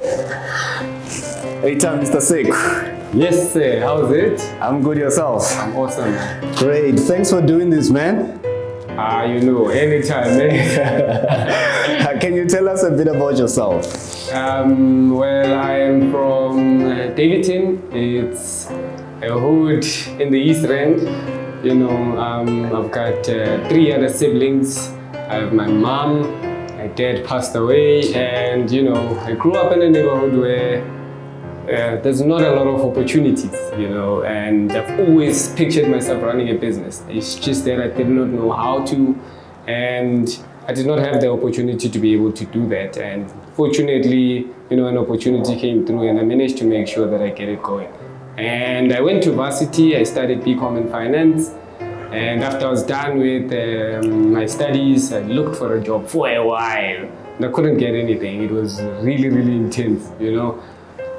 Hey, Mr. Sekhu. Yes, sir. How's it? I'm good, yourself? I'm awesome. Great. Thanks for doing this, man. Anytime. Can you tell us a bit about yourself? Well, I am from Davidson. It's a hood in the East End. I've got 3 other siblings. I have my mom. My dad passed away, and I grew up in a neighborhood where there's not a lot of opportunities, and I've always pictured myself running a business. It's just that I did not know how to, and I did not have the opportunity to be able to do that. And fortunately, an opportunity came through, and I managed to make sure that I get it going. And I went to varsity. I studied BCom in finance. And after I was done with my studies, I looked for a job for a while. And I couldn't get anything. It was really, really intense,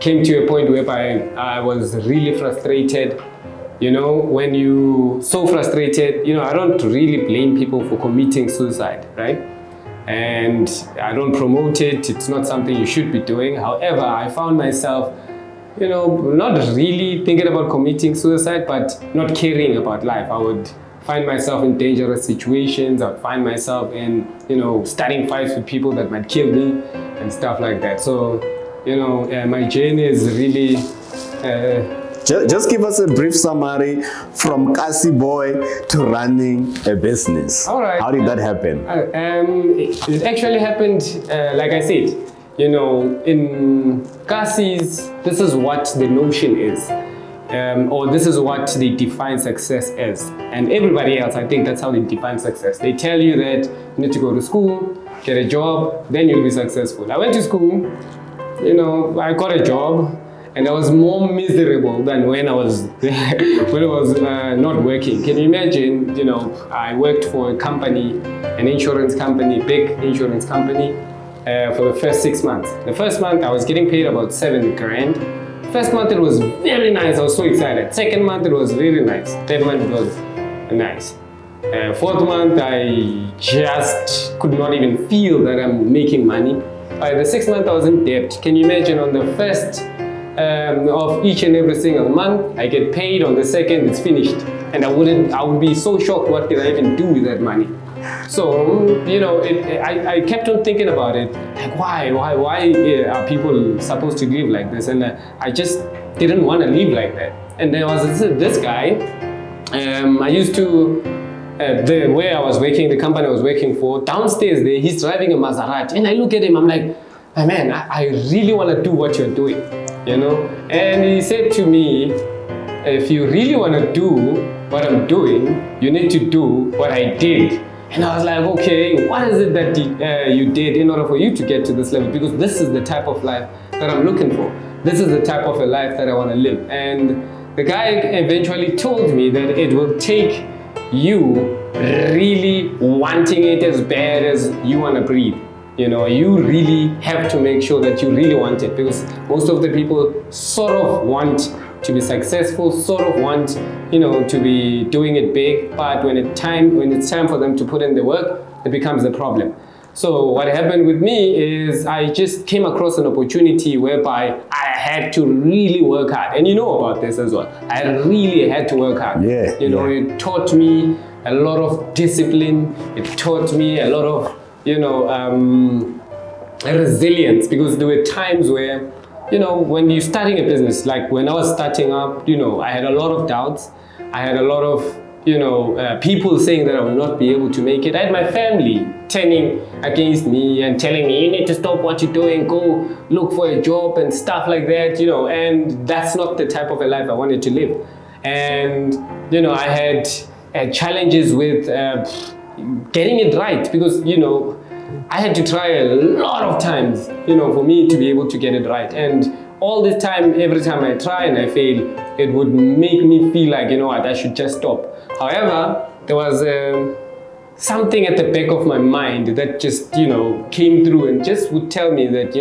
Came to a point whereby I was really frustrated. When you're so frustrated, I don't really blame people for committing suicide, right? And I don't promote it. It's not something you should be doing. However, I found myself not really thinking about committing suicide, but not caring about life. I would find myself in dangerous situations. I would find myself in, starting fights with people that might kill me and stuff like that. So, my journey is really... Just give us a brief summary from Kasi boy to running a business. All right. How did that happen? It actually happened, like I said, in Kasi's, this is what the notion is, or this is what they define success as. And everybody else, I think that's how they define success. They tell you that you need to go to school, get a job, then you'll be successful. I went to school, I got a job, and I was more miserable than when I was not working. Can you imagine? I worked for a company, an insurance company, big insurance company, for the first 6 months. The first month I was getting paid about 7 grand. First month it was very nice. I was so excited. Second month it was really nice. Third month it was nice. Fourth month I just could not even feel that I'm making money. By the 6th month I was in debt. Can you imagine? On the first of each and every single month I get paid, on the second it's finished, and I would be so shocked. What did I even do with that money? So I kept on thinking about it, like why are people supposed to live like this? And I just didn't want to live like that. And there was this guy. I used to where I was working, the company I was working for, downstairs there, he's driving a Maserati, and I look at him, I'm like, man, I really want to do what you're doing, And he said to me, if you really want to do what I'm doing, you need to do what I did. And I was like, okay, what is it that you did in order for you to get to this level? Because this is the type of life that I'm looking for. This is the type of a life that I want to live. And the guy eventually told me that it will take you really wanting it as bad as you want to breathe. You really have to make sure that you really want it, because most of the people sort of want to be successful, sort of want, to be doing it big, but when it's time for them to put in the work, it becomes a problem. So what happened with me is I just came across an opportunity whereby I had to really work hard. And you know about this as well. I really had to work hard. It taught me a lot of discipline. It taught me a lot of, resilience, because there were times where, when you're starting a business, like when I was starting up, I had a lot of doubts. I had a lot of, people saying that I will not be able to make it. I had my family turning against me and telling me, you need to stop what you're doing, go look for a job and stuff like that, and that's not the type of a life I wanted to live. And, I had challenges with getting it right, because, I had to try a lot of times, for me to be able to get it right. And all this time, every time I try and I fail, it would make me feel like, I should just stop. However, there was something at the back of my mind that just, came through and just would tell me that,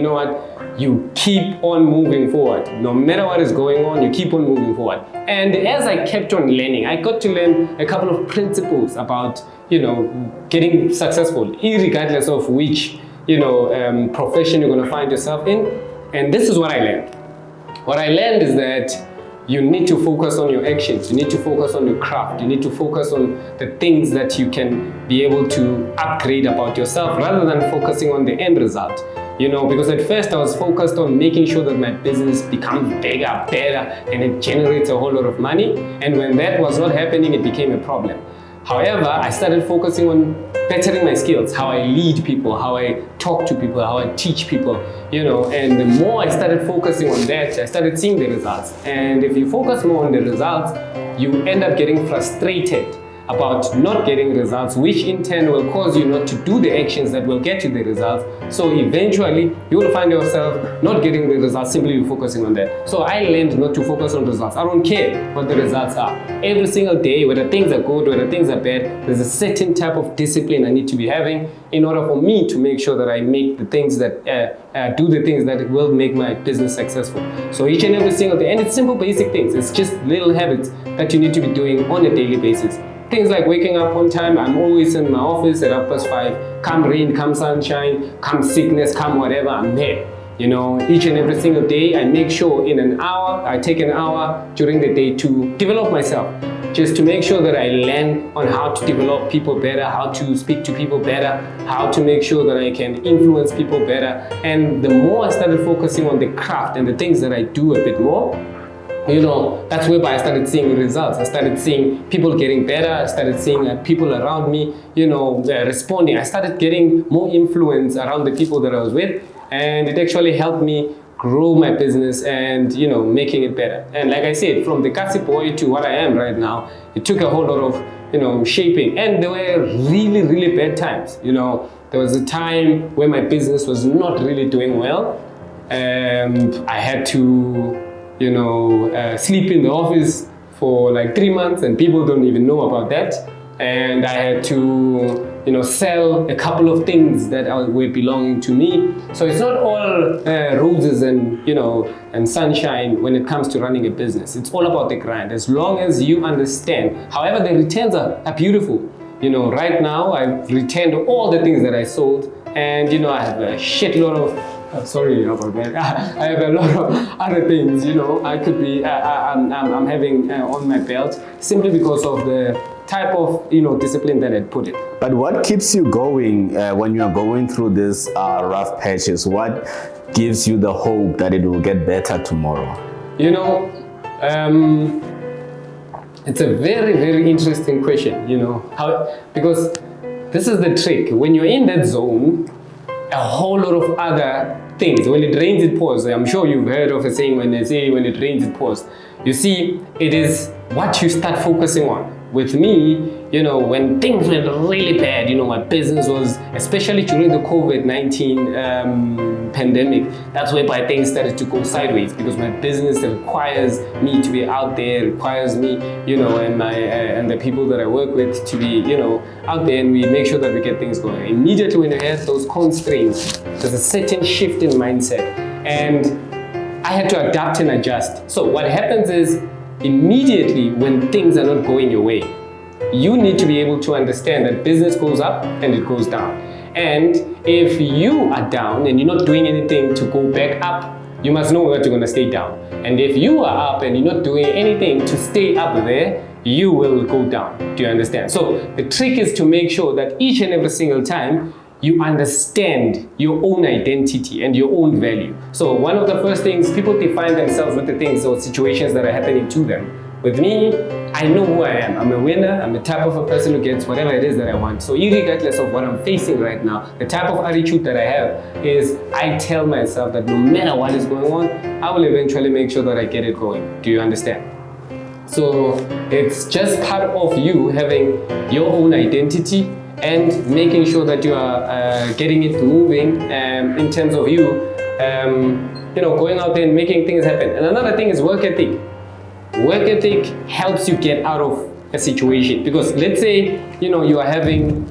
you keep on moving forward. No matter what is going on, you keep on moving forward. And as I kept on learning, I got to learn a couple of principles about, getting successful, irregardless of which, profession you're going to find yourself in. And this is what I learned. What I learned is that you need to focus on your actions. You need to focus on your craft. You need to focus on the things that you can be able to upgrade about yourself rather than focusing on the end result. You know, because at first I was focused on making sure that my business becomes bigger, better, and it generates a whole lot of money. And when that was not happening, it became a problem. However, I started focusing on bettering my skills, how I lead people, how I talk to people, how I teach people, you know, and the more I started focusing on that, I started seeing the results. And if you focus more on the results, you end up getting frustrated about not getting results, which in turn will cause you not to do the actions that will get you the results. So eventually you will find yourself not getting the results simply focusing on that. So I learned not to focus on results. I don't care what the results are. Every single day, whether things are good, whether things are bad, there's a certain type of discipline I need to be having in order for me to make sure that I make the things that do the things that will make my business successful. So each and every single day, and it's simple basic things. It's just little habits that you need to be doing on a daily basis. Things like waking up on time. I'm always in my office at 5:30. Come rain, come sunshine, come sickness, come whatever, I'm there. You know, each and every single day, I make sure in an hour, I take an hour during the day to develop myself. Just to make sure that I learn on how to develop people better, how to speak to people better, how to make sure that I can influence people better. And the more I started focusing on the craft and the things that I do a bit more, you know, that's whereby I started seeing results. I started seeing people getting better. I started seeing people around me, you know, responding. I started getting more influence around the people that I was with, and it actually helped me grow my business and, you know, making it better. And like I said, from the Kasi boy to what I am right now, it took a whole lot of, you know, shaping. And there were really, really bad times. You know, there was a time where my business was not really doing well. I had to, you know, sleep in the office for like 3 months, and people don't even know about that. And I had to, you know, sell a couple of things that were belonging to me. So it's not all roses and, you know, and sunshine when it comes to running a business. It's all about the grind. As long as you understand. However, the returns are beautiful. You know, right now I've returned all the things that I sold, and, you know, I have a shitload of sorry about that. I have a lot of other things, you know, I could be, I'm having on my belt simply because of the type of, you know, discipline that I put in. But what keeps you going when you're going through this rough patches? What gives you the hope that it will get better tomorrow? You know, it's a very, very interesting question, you know, because this is the trick. When you're in that zone, a whole lot of other things. When it rains, it pours. I'm sure you've heard of a saying when they say when it rains, it pours. You see, it is what you start focusing on. With me, you know, when things went really bad, you know, my business was, especially during the COVID-19 pandemic, that's whereby things started to go sideways, because my business requires me to be out there, requires me, you know, and my and the people that I work with to be, you know, out there, and we make sure that we get things going. Immediately when you have those constraints, there's a certain shift in mindset, and I had to adapt and adjust. So what happens is, immediately when things are not going your way, you need to be able to understand that business goes up and it goes down. And if you are down and you're not doing anything to go back up, you must know that you're going to stay down. And if you are up and you're not doing anything to stay up there, you will go down. Do you understand? So the trick is to make sure that each and every single time you understand your own identity and your own value. So one of the first things, people define themselves with the things or situations that are happening to them. With me, I know who I am. I'm a winner. I'm the type of a person who gets whatever it is that I want. So regardless of what I'm facing right now, the type of attitude that I have is I tell myself that no matter what is going on, I will eventually make sure that I get it going. Do you understand? So it's just part of you having your own identity and making sure that you are getting it moving in terms of you, you know, going out there and making things happen. And another thing is work ethic. Work ethic helps you get out of a situation, because let's say, you know, you are having,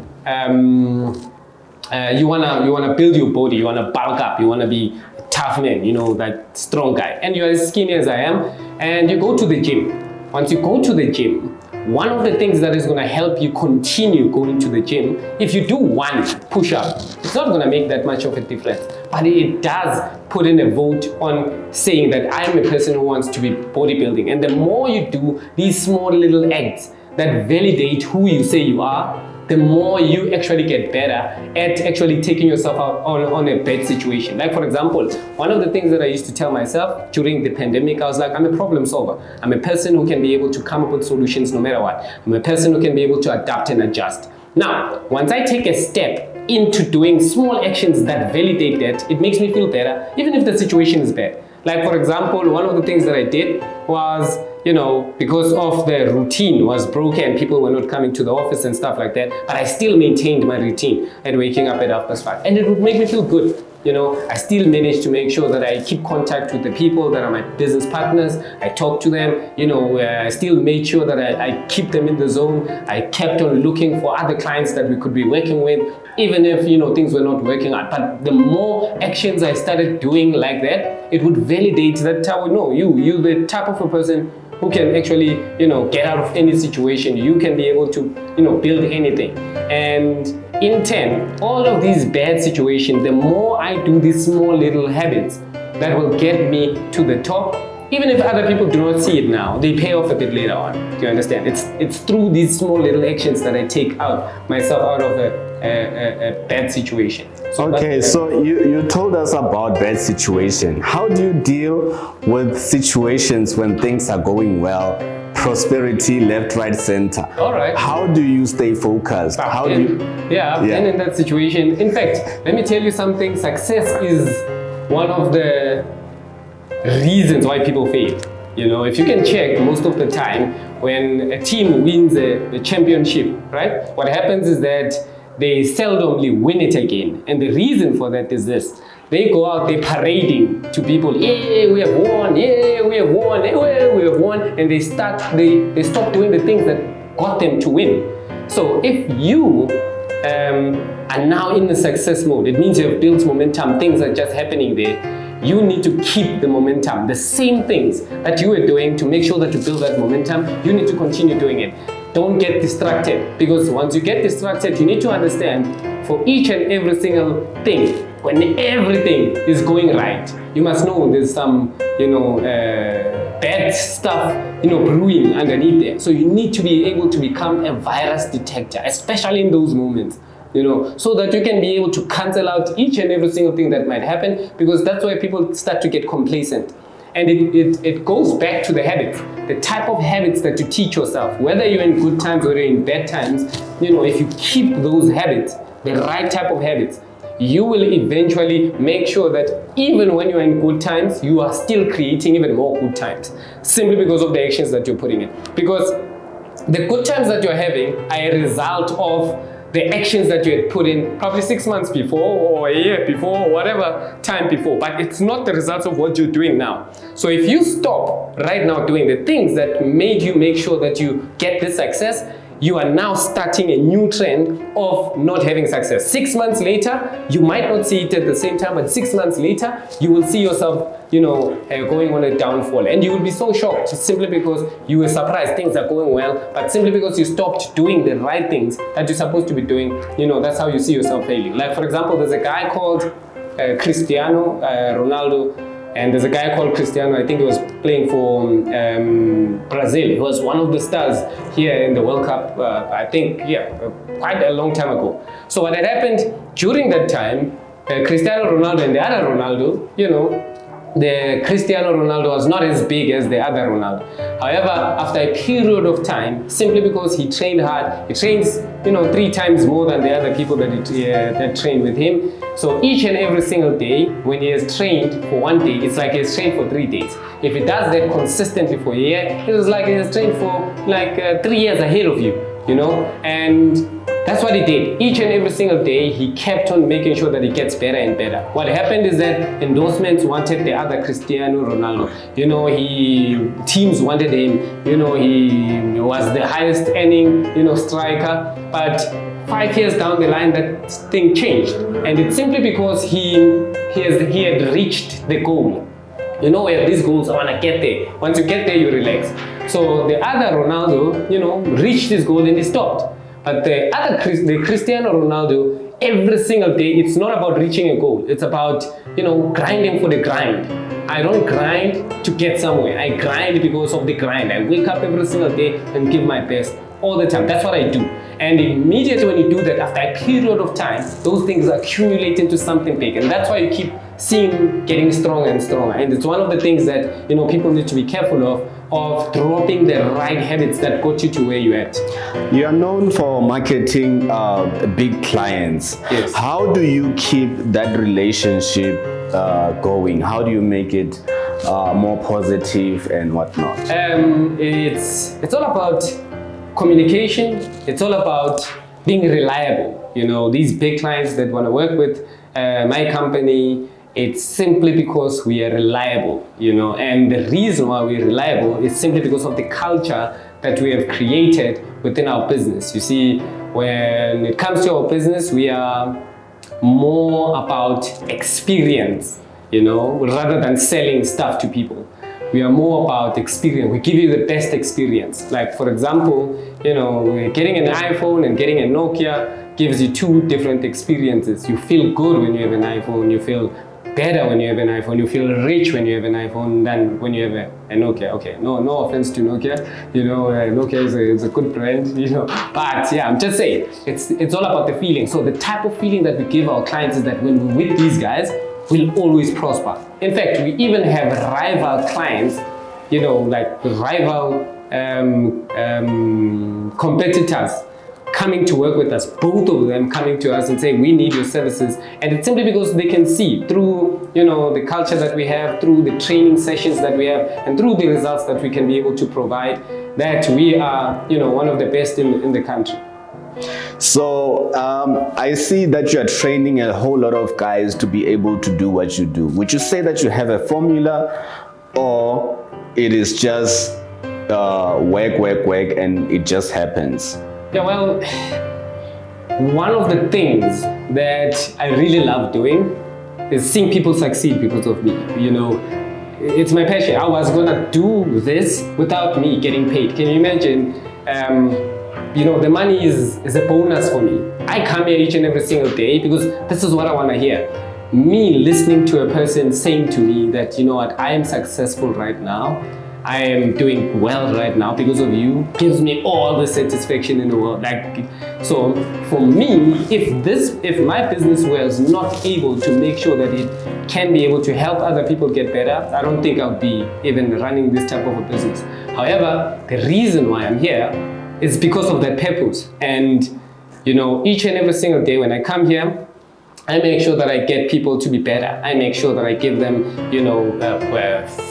you wanna build your body, you wanna bulk up, you wanna be a tough man, you know, that strong guy, and you're as skinny as I am, and you go to the gym. Once you go to the gym, one of the things that is going to help you continue going to the gym, if you do one push-up, it's not going to make that much of a difference. but it does put in a vote on saying that I am a person who wants to be bodybuilding. And the more you do these small little acts that validate who you say you are, the more you actually get better at actually taking yourself out on a bad situation. Like, for example, one of the things that I used to tell myself during the pandemic, I was like, I'm a problem solver. I'm a person who can be able to come up with solutions no matter what. I'm a person who can be able to adapt and adjust. Now, once I take a step into doing small actions that validate that, it makes me feel better, even if the situation is bad. Like, for example, one of the things that I did was, because of the routine was broken, people were not coming to the office and stuff like that, but I still maintained my routine and waking up at 5:30. And it would make me feel good. I still managed to make sure that I keep contact with the people that are my business partners. I talk to them, I still made sure that I keep them in the zone. I kept on looking for other clients that we could be working with, even if, things were not working out. But the more actions I started doing like that, it would validate that, you're the type of a person who can actually, get out of any situation. You can be able to, build anything. And in turn, all of these bad situations, the more I do these small little habits that will get me to the top, even if other people do not see it now, they pay off a bit later on. Do you understand? It's through these small little actions that I take myself out of a bad situation. So you told us about bad situation. How do you deal with situations when things are going well? Prosperity, left, right, center. All right. How do you stay focused? I've been in that situation. In fact, let me tell you something. Success is one of the reasons why people fail. If you can check, most of the time when a team wins a championship, right? What happens is that they seldomly win it again. And the reason for that is this. They go out, they're parading to people, yeah, we have won, yeah, we have won, yeah, we have won, and they stop doing the things that got them to win. So if you are now in the success mode, it means you have built momentum, things are just happening there. You need to keep the momentum, the same things that you were doing to make sure that you build that momentum, you need to continue doing it. Don't get distracted, because once you get distracted, you need to understand for each and every single thing, when everything is going right, you must know there's some, bad stuff, brewing underneath there. So you need to be able to become a virus detector, especially in those moments, so that you can be able to cancel out each and every single thing that might happen, because that's why people start to get complacent. And it goes back to the habits, the type of habits that you teach yourself, whether you're in good times or in bad times. If you keep those habits, the right type of habits, you will eventually make sure that even when you're in good times, you are still creating even more good times, simply because of the actions that you're putting in. Because the good times that you're having are a result of the actions that you had put in probably 6 months before, or a year before, or whatever time before, but it's not the results of what you're doing now. So if you stop right now doing the things that made you make sure that you get this success, you are now starting a new trend of not having success. 6 months later, you might not see it at the same time, but 6 months later, you will see yourself, going on a downfall. And you will be so shocked simply because you were surprised things are going well, but simply because you stopped doing the right things that you're supposed to be doing, that's how you see yourself failing. Like, for example, there's a guy called Cristiano Ronaldo. And there's a guy called Cristiano, I think he was playing for Brazil. He was one of the stars here in the World Cup, quite a long time ago. So what had happened during that time, Cristiano Ronaldo and the other Ronaldo, the Cristiano Ronaldo was not as big as the other Ronaldo. However, after a period of time, simply because he trained hard, he trains 3 times more than the other people that train with him. So each and every single day, when he has trained for 1 day, it's like he has trained for 3 days. If he does that consistently for a year, it was like he has trained for 3 years ahead of you, and that's what he did. Each and every single day, he kept on making sure that he gets better and better. What happened is that endorsements wanted the other Cristiano Ronaldo. Teams wanted him. He was the highest earning, striker. But 5 years down the line, that thing changed. And it's simply because he had reached the goal. We have these goals, I want to get there. Once you get there, you relax. So the other Ronaldo, reached his goal and he stopped. But the Cristiano Ronaldo, every single day, it's not about reaching a goal. It's about, grinding for the grind. I don't grind to get somewhere. I grind because of the grind. I wake up every single day and give my best all the time. That's what I do. And immediately when you do that, after a period of time, those things accumulate into something big. And that's why you keep seeing getting stronger and stronger. And it's one of the things that, people need to be careful of dropping the right habits that got you to where you're at. You are known for marketing big clients. Yes. How do you keep that relationship going? How do you make it more positive and whatnot? It's all about communication. It's all about being reliable. These big clients that want to work with my company, it's simply because we are reliable, and the reason why we're reliable is simply because of the culture that we have created within our business. You see, when it comes to our business, we are more about experience, rather than selling stuff to people. We are more about experience. We give you the best experience. Like, for example, getting an iPhone and getting a Nokia gives you two different experiences. You feel good when you have an iPhone. You feel better when you have an iPhone. You feel rich when you have an iPhone than when you have a Nokia. Okay, no offense to Nokia. Nokia is a good brand. But yeah, I'm just saying it's all about the feeling. So the type of feeling that we give our clients is that when we're with these guys, we'll always prosper. In fact, we even have rival clients, like rival competitors coming to work with us, both of them coming to us and saying, we need your services. And it's simply because they can see through, the culture that we have, through the training sessions that we have, and through the results that we can be able to provide, that we are, one of the best in the country. So I see that you are training a whole lot of guys to be able to do what you do. Would you say that you have a formula, or it is just work, and it just happens? Yeah, well, one of the things that I really love doing is seeing people succeed because of me. It's my passion. I was gonna do this without me getting paid. Can you imagine? The money is a bonus for me. I come here each and every single day because this is what I want to hear. Me listening to a person saying to me that, I am successful right now. I am doing well right now because of you, gives me all the satisfaction in the world. So for me, if my business was not able to make sure that it can be able to help other people get better, I don't think I'll be even running this type of a business. However, the reason why I'm here is because of that purpose. And, each and every single day when I come here, I make sure that I get people to be better. I make sure that I give them,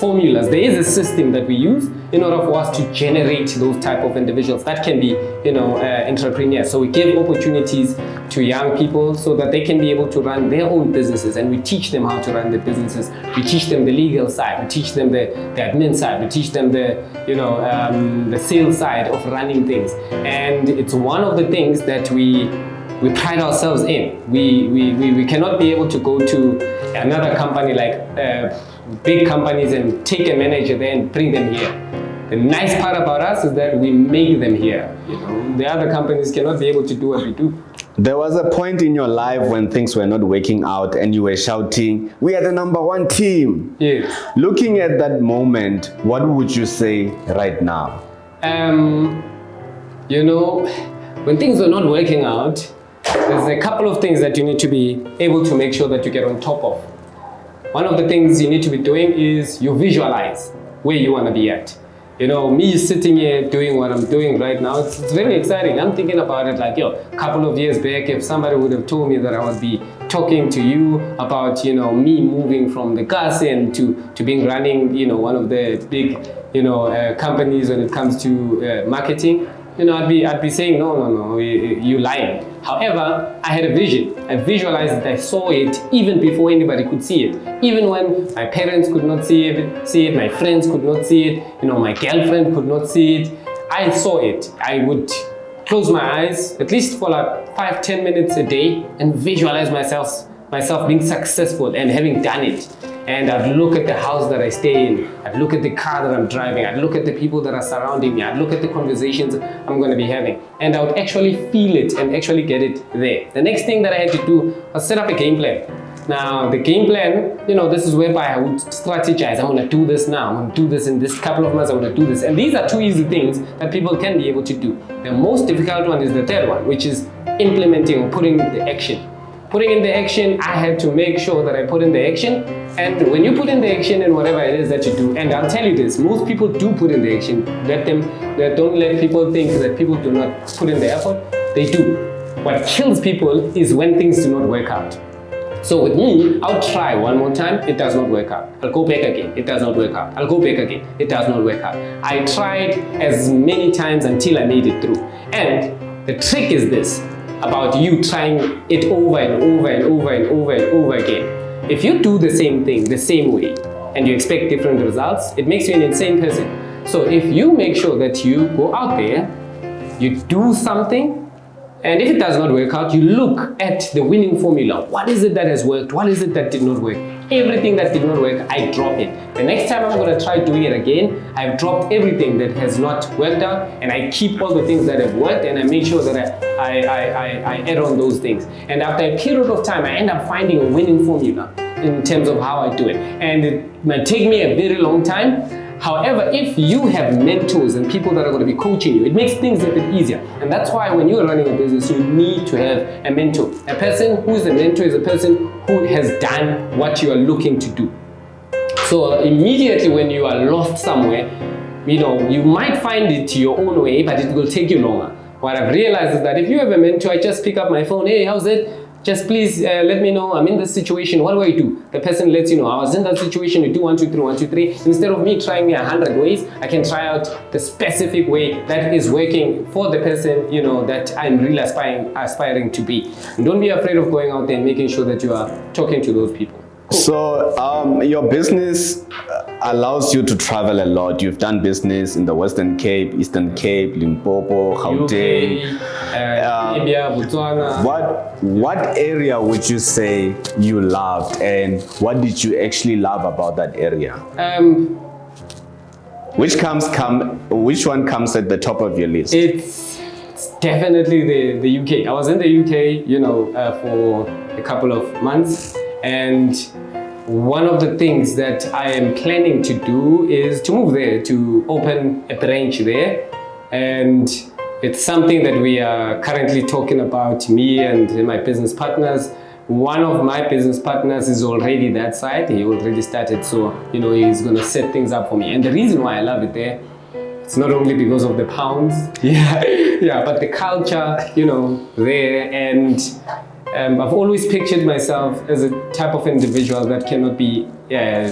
formulas. There is a system that we use in order for us to generate those type of individuals that can be, entrepreneurs. So we give opportunities to young people so that they can be able to run their own businesses, and we teach them how to run their businesses. We teach them the legal side. We teach them the admin side. We teach them the sales side of running things. And it's one of the things that we pride ourselves in. We cannot be able to go to another company like big companies and take a manager there and bring them here. The nice part about us is that we make them here. The other companies cannot be able to do what we do. There was a point in your life when things were not working out and you were shouting, "We are the number one team." Yes. Looking at that moment, what would you say right now? When things are not working out, there's a couple of things that you need to be able to make sure that you get on top of. One of the things you need to be doing is you visualize where you want to be at. Me sitting here doing what I'm doing right now, it's very exciting. I'm thinking about it like, a couple of years back, if somebody would have told me that I would be talking to you about, me moving from the car scene to being running, one of the big, companies when it comes to marketing, I'd be saying, no, you're lying. However, I had a vision. I visualized it. I saw it even before anybody could see it. Even when my parents could not see it, my friends could not see it, my girlfriend could not see it. I saw it. I would close my eyes, at least for like 5-10 minutes a day, and visualize myself being successful and having done it. And I'd look at the house that I stay in. I'd look at the car that I'm driving. I'd look at the people that are surrounding me. I'd look at the conversations I'm going to be having. And I would actually feel it and actually get it there. The next thing that I had to do was set up a game plan. Now, the game plan, this is whereby I would strategize. I'm going to do this now. I'm going to do this in this couple of months. I'm going to do this. And these are two easy things that people can be able to do. The most difficult one is the third one, which is implementing or putting the action. Putting in the action, I had to make sure that I put in the action. And when you put in the action and whatever it is that you do, and I'll tell you this, most people do put in the action. Don't let people think that people do not put in the effort. They do. What kills people is when things do not work out. So with me, I'll try one more time, it does not work out. I'll go back again, it does not work out. I'll go back again, it does not work out. I tried as many times until I made it through. And the trick is this, about you trying it over and over and over and over and over again. If you do the same thing the same way and you expect different results, it makes you an insane person. So if you make sure that you go out there, you do something, and if it does not work out, you look at the winning formula. What is it that has worked? What is it that did not work? Everything that did not work, I drop it. The next time I'm going to try doing it again, I've dropped everything that has not worked out, and I keep all the things that have worked, and I make sure that I add on those things. And after a period of time, I end up finding a winning formula in terms of how I do it. And it might take me a very long time. However, if you have mentors and people that are going to be coaching you, it makes things a bit easier. And that's why when you are running a business, you need to have a mentor. A person who is a mentor is a person who has done what you are looking to do. So immediately when you are lost somewhere, you might find it your own way, but it will take you longer. What I've realized is that if you have a mentor, I just pick up my phone, hey, how's it? Just please let me know, I'm in this situation, what do I do? The person lets you know, I was in that situation, you do 1, 2, 3, 1, 2, 3. Instead of me trying 100 ways, I can try out the specific way that is working for the person, that I'm really aspiring to be. And don't be afraid of going out there and making sure that you are talking to those people. Cool. So your business allows you to travel a lot. You've done business in the Western Cape, Eastern Cape, Limpopo, Gauteng, Namibia, Botswana. What area would you say you loved, and what did you actually love about that area? Which one comes at the top of your list? It's definitely the UK. I was in the UK, for a couple of months. And one of the things that I am planning to do is to move there, to open a branch there. And it's something that we are currently talking about, me and my business partners. One of my business partners is already that side. He already started, so he's going to set things up for me. And the reason why I love it there, it's not only because of the pounds, but the culture, there. And I've always pictured myself as a type of individual that cannot be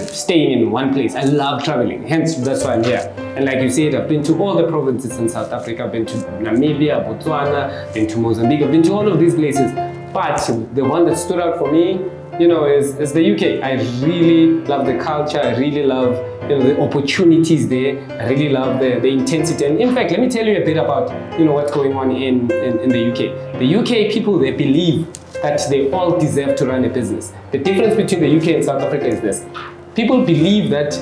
staying in one place. I love traveling, hence that's why I'm here. And like you said, I've been to all the provinces in South Africa. I've been to Namibia, Botswana, been to Mozambique, I've been to all of these places. But the one that stood out for me, is the UK. I really love the culture. I really love the opportunities there. I really love the intensity. And in fact, let me tell you a bit about what's going on in the UK. The UK people, they believe that they all deserve to run a business. The difference between the UK and South Africa is this. People believe that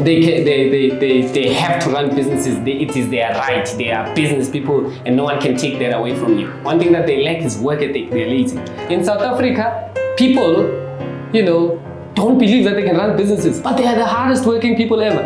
they have to run businesses. It is their right. They are business people and no one can take that away from you. One thing that they lack is work ethic. They're lazy. In South Africa, people, don't believe that they can run businesses, but they are the hardest working people ever.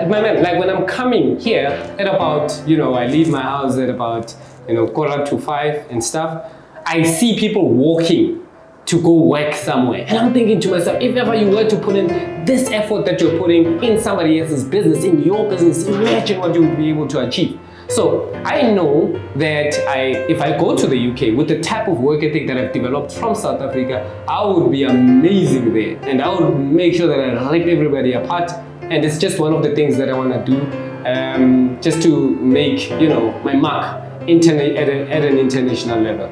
My man, like when I'm coming here at about, I leave my house at about, 4:45 and stuff, I see people walking to go work somewhere. And I'm thinking to myself, if ever you were to put in this effort that you're putting in somebody else's business, in your business, imagine what you would be able to achieve. So I know that if I go to the UK with the type of work ethic that I've developed from South Africa, I would be amazing there. And I would make sure that I rip everybody apart. And it's just one of the things that I want to do, just to make, my mark at an international level.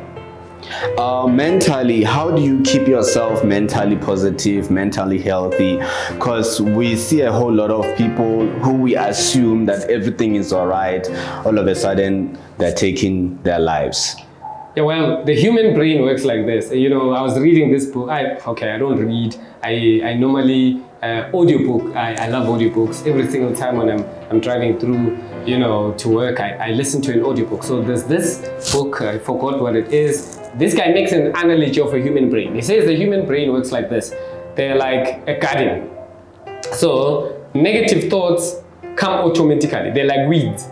Mentally, how do you keep yourself mentally positive, mentally healthy? Because we see a whole lot of people who we assume that everything is all right, all of a sudden they're taking their lives. Yeah, well, the human brain works like this. I was reading this book. I don't read. I normally audiobook. I love audiobooks. Every single time when I'm driving through, to work, I listen to an audiobook. So there's this book, I forgot what it is. This guy makes an analogy of a human brain. He says the human brain works like this. They're like a garden. So negative thoughts come automatically. They're like weeds.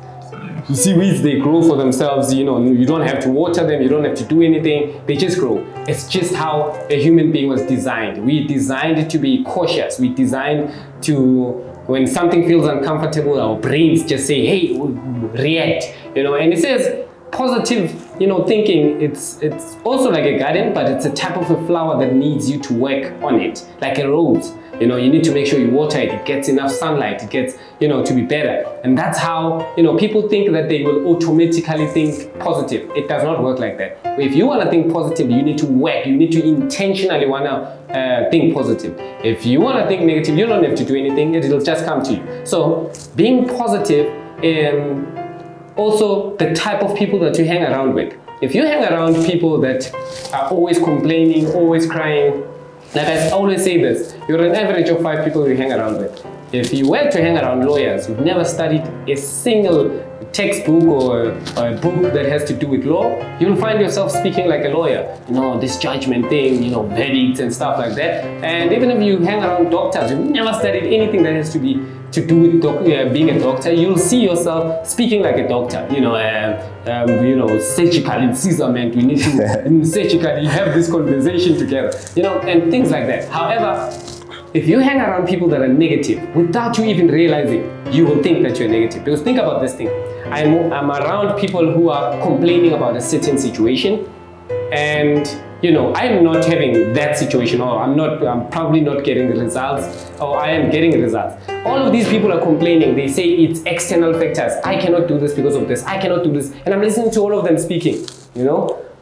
You see weeds, they grow for themselves. You don't have to water them. You don't have to do anything. They just grow. It's just how a human being was designed. We designed to be cautious. We designed to, when something feels uncomfortable, our brains just say, hey, react. And it says positive, thinking, it's also like a garden, but it's a type of a flower that needs you to work on it, like a rose. You need to make sure you water it, it gets enough sunlight, it gets, to be better. And that's how, people think that they will automatically think positive. It does not work like that. If you want to think positive, you need to work, you need to intentionally want to think positive. If you want to think negative, you don't have to do anything, it'll just come to you. So being positive, also the type of people that you hang around with. If you hang around people that are always complaining, always crying, like I always say this, you're an average of 5 people you hang around with. If you were to hang around lawyers who've never studied a single textbook or a book that has to do with law, you'll find yourself speaking like a lawyer. This judgment thing, verdicts and stuff like that. And even if you hang around doctors who've never studied anything that has to do with being a doctor, you'll see yourself speaking like a doctor. Surgical incision, we need to surgically have this conversation together, and things like that. However, if you hang around people that are negative, without you even realizing, you will think that you're negative. Because think about this thing. I'm around people who are complaining about a certain situation, and I'm not having that situation, or I'm probably not getting the results, or I am getting the results. All of these people are complaining. They say it's external factors. I cannot do this because of this. I cannot do this. And I'm listening to all of them speaking,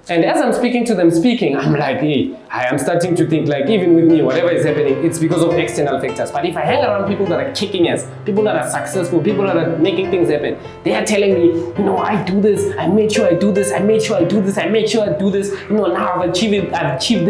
And as I'm speaking to them I'm like, hey, I am starting to think like, even with me, whatever is happening, it's because of external factors. But if I hang around people that are kicking ass, people that are successful, people that are making things happen, they are telling me, I do this, I made sure I do this, I made sure I do this, I made sure I do this, now I've achieved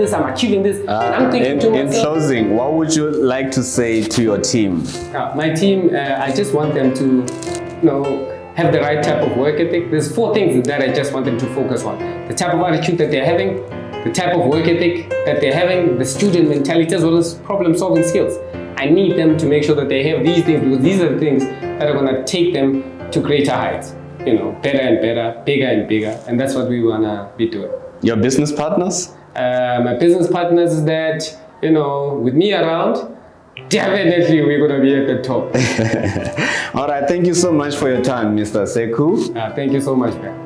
this, I'm achieving this. And I'm thinking to myself, in closing, what would you like to say to your team? My team, I just want them to, have the right type of work ethic. There's 4 things that I just want them to focus on. The type of attitude that they're having, the type of work ethic that they're having, the student mentality, as well as problem-solving skills. I need them to make sure that they have these things, because these are the things that are going to take them to greater heights. Better and better, bigger and bigger, and that's what we want to be doing. Your business partners? My business partners is that, with me around, definitely we're going to be at the top. All right, thank you so much for your time, Mr. Sekhu. Thank you so much, man.